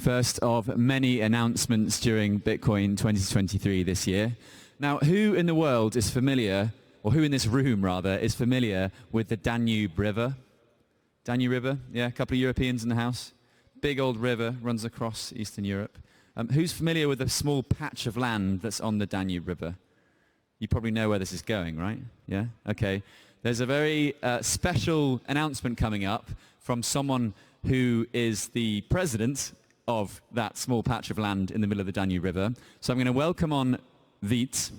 first of many announcements during Bitcoin 2023 this year. Now, who in the world is familiar, or who in this room rather, is familiar with the Danube River? Danube River, yeah, a couple of Europeans in the house. Big old river, runs across Eastern Europe. Who's familiar with a small patch of land that's on the Danube River? You probably know where this is going, right? Yeah? Okay. There's a very special announcement coming up from someone who is the president of that small patch of land in the middle of the Danube River. So I'm going to welcome on Vit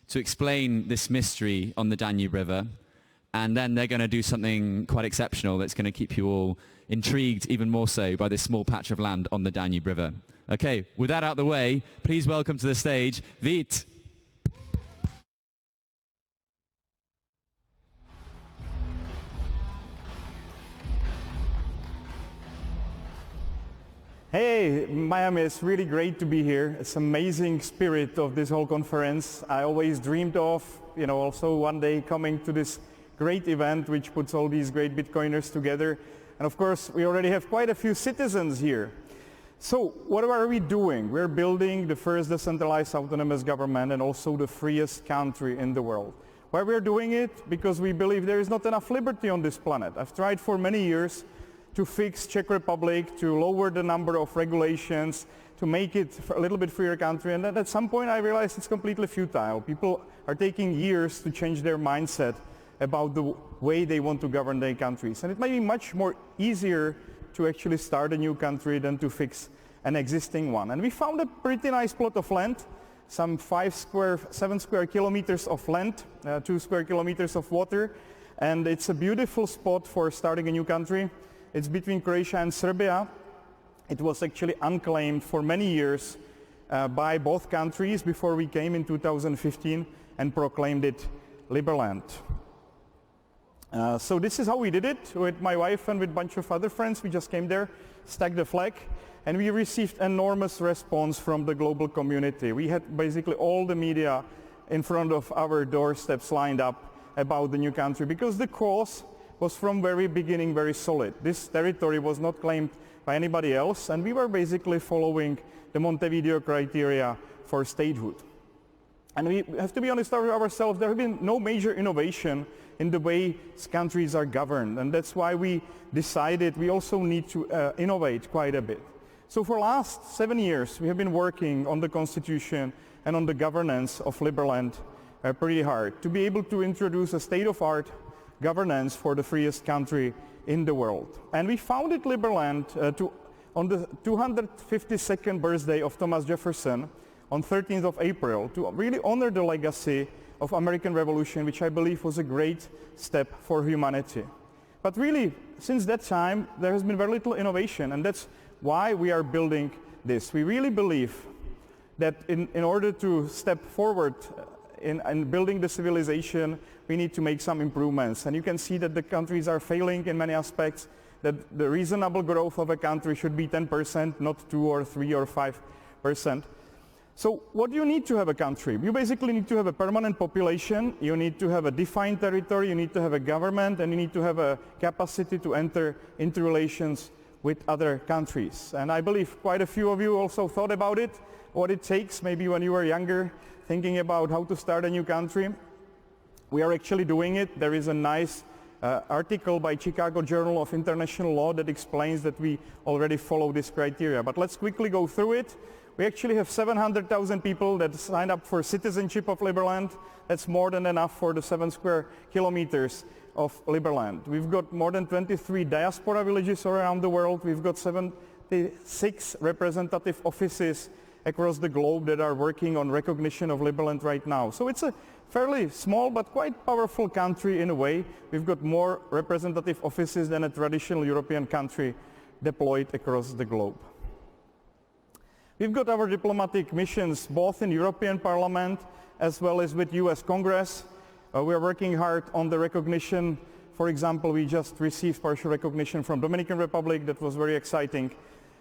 to explain this mystery on the Danube River. And then they're going to do something quite exceptional that's going to keep you all intrigued even more so by this small patch of land on the Danube River. Okay, with that out of the way, please welcome to the stage, Vit. Hey, Miami, it's really great to be here. It's amazing spirit of this whole conference. I always dreamed of, also one day coming to this great event which puts all these great Bitcoiners together. And of course, we already have quite a few citizens here. So what are we doing? We're building the first decentralized autonomous government and also the freest country in the world. Why we're doing it? Because we believe there is not enough liberty on this planet. I've tried for many years to fix Czech Republic, to lower the number of regulations, to make it a little bit freer country. And then at some point I realized it's completely futile. People are taking years to change their mindset about the way they want to govern their countries. And it might be much more easier to actually start a new country than to fix an existing one. And we found a pretty nice plot of land, some 7 square kilometers of land, 2 square kilometers of water. And it's a beautiful spot for starting a new country. It's between Croatia and Serbia. It was actually unclaimed for many years by both countries before we came in 2015 and proclaimed it Liberland. So this is how we did it with my wife and with a bunch of other friends. We just came there, stuck the flag, and we received enormous response from the global community. We had basically all the media in front of our doorsteps lined up about the new country because the cause was from very beginning very solid. This territory was not claimed by anybody else, and we were basically following the Montevideo criteria for statehood. And we have to be honest ourselves, there have been no major innovation in the way countries are governed, and that's why we decided we also need to innovate quite a bit. So for the last 7 years, we have been working on the constitution and on the governance of Liberland pretty hard to be able to introduce a state-of-art governance for the freest country in the world. And we founded Liberland on the 252nd birthday of Thomas Jefferson on 13th of April to really honor the legacy of American Revolution, which I believe was a great step for humanity. But really, since that time, there has been very little innovation, and that's why we are building this. We really believe that in order to step forward in building the civilization, we need to make some improvements. And you can see that the countries are failing in many aspects, that the reasonable growth of a country should be 10%, not 2 or 3 or 5%. So what do you need to have a country? You basically need to have a permanent population, you need to have a defined territory, you need to have a government, and you need to have a capacity to enter into relations with other countries. And I believe quite a few of you also thought about it, what it takes, maybe when you were younger, thinking about how to start a new country. We are actually doing it. There is a nice article by Chicago Journal of International Law that explains that we already follow this criteria. But let's quickly go through it. We actually have 700,000 people that signed up for citizenship of Liberland. That's more than enough for the 7 square kilometers of Liberland. We've got more than 23 diaspora villages around the world. We've got 76 representative offices across the globe that are working on recognition of Liberland right now. So it's a fairly small but quite powerful country in a way. We've got more representative offices than a traditional European country deployed across the globe. We've got our diplomatic missions both in European Parliament as well as with US Congress. We're working hard on the recognition. For example, we just received partial recognition from Dominican Republic. That was very exciting.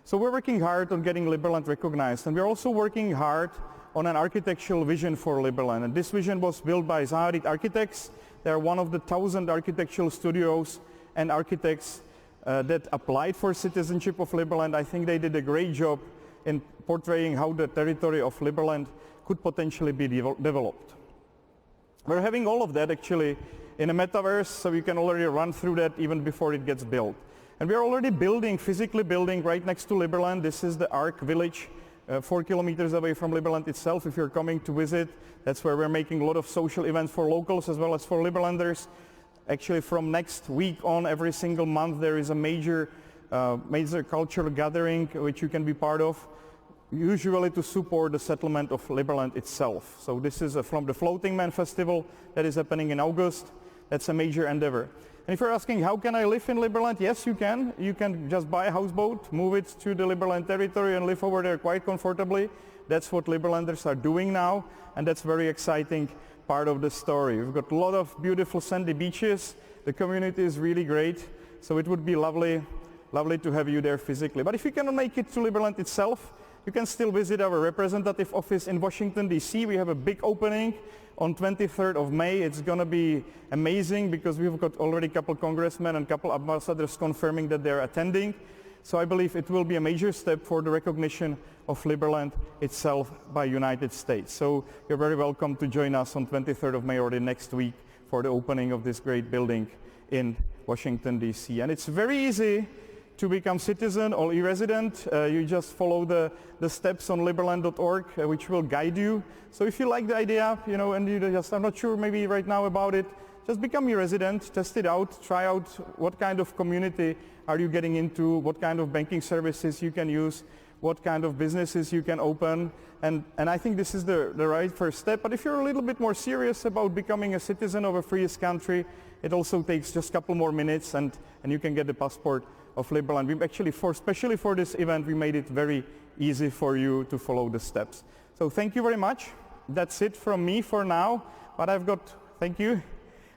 So we're working hard on getting Liberland recognized, and we're also working hard on an architectural vision for Liberland. And this vision was built by Zaharit Architects. They are one of the 1,000 architectural studios and architects that applied for citizenship of Liberland. I think they did a great job in portraying how the territory of Liberland could potentially be developed. We're having all of that actually in a metaverse, so you can already run through that even before it gets built. And we're already physically building right next to Liberland. This is the Ark village, 4 kilometers away from Liberland itself. If you're coming to visit, that's where we're making a lot of social events for locals as well as for Liberlanders. Actually, from next week on, every single month, there is a major cultural gathering which you can be part of, usually to support the settlement of Liberland itself. So this is from the Floating Man Festival that is happening in August. That's a major endeavor. And if you're asking, how can I live in Liberland? Yes, you can. You can just buy a houseboat, move it to the Liberland territory and live over there quite comfortably. That's what Liberlanders are doing now, and that's very exciting part of the story. We've got a lot of beautiful sandy beaches. The community is really great, so it would be lovely to have you there physically. But if you cannot make it to Liberland itself, you can still visit our representative office in Washington, D.C. We have a big opening on 23rd of May. It's going to be amazing because we've got already a couple congressmen and a couple ambassadors confirming that they're attending. So I believe it will be a major step for the recognition of Liberland itself by United States. So you're very welcome to join us on 23rd of May or the next week for the opening of this great building in Washington, D.C. And it's very easy to become citizen or e-resident. You just follow the steps on liberland.org, which will guide you. So if you like the idea, and you just are not sure maybe right now about it, just become a resident, test it out, try out what kind of community are you getting into, what kind of banking services you can use, what kind of businesses you can open. And I think this is the right first step. But if you're a little bit more serious about becoming a citizen of a freest country, it also takes just a couple more minutes and you can get the passport of Liberland. We actually, especially for this event, we made it very easy for you to follow the steps. So thank you very much. That's it from me for now. But thank you.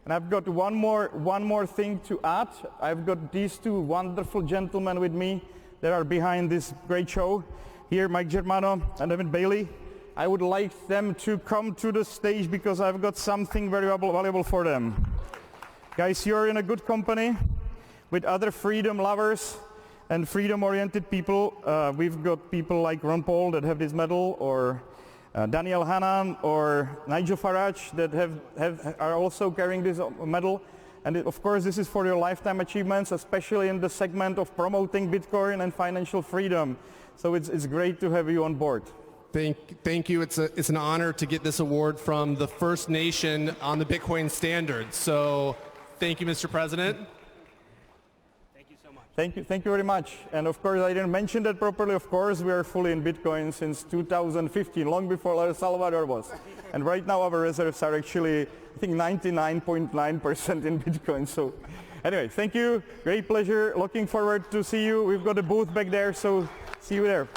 And I've got one more thing to add. I've got these two wonderful gentlemen with me that are behind this great show. Here, Mike Germano and David Bailey. I would like them to come to the stage because I've got something very valuable for them. Guys, you're in a good company with other freedom lovers and freedom-oriented people. We've got people like Ron Paul that have this medal, or Daniel Hannan or Nigel Farage that are also carrying this medal. And of course, this is for your lifetime achievements, especially in the segment of promoting Bitcoin and financial freedom. So it's great to have you on board. Thank you. It's an honor to get this award from the First Nation on the Bitcoin standard. So thank you, Mr. President. Thank you very much. And of course, I didn't mention that properly. Of course, we are fully in Bitcoin since 2015, long before El Salvador was. And right now, our reserves are actually, I think, 99.9% in Bitcoin. So anyway, thank you. Great pleasure. Looking forward to see you. We've got a booth back there, so see you there.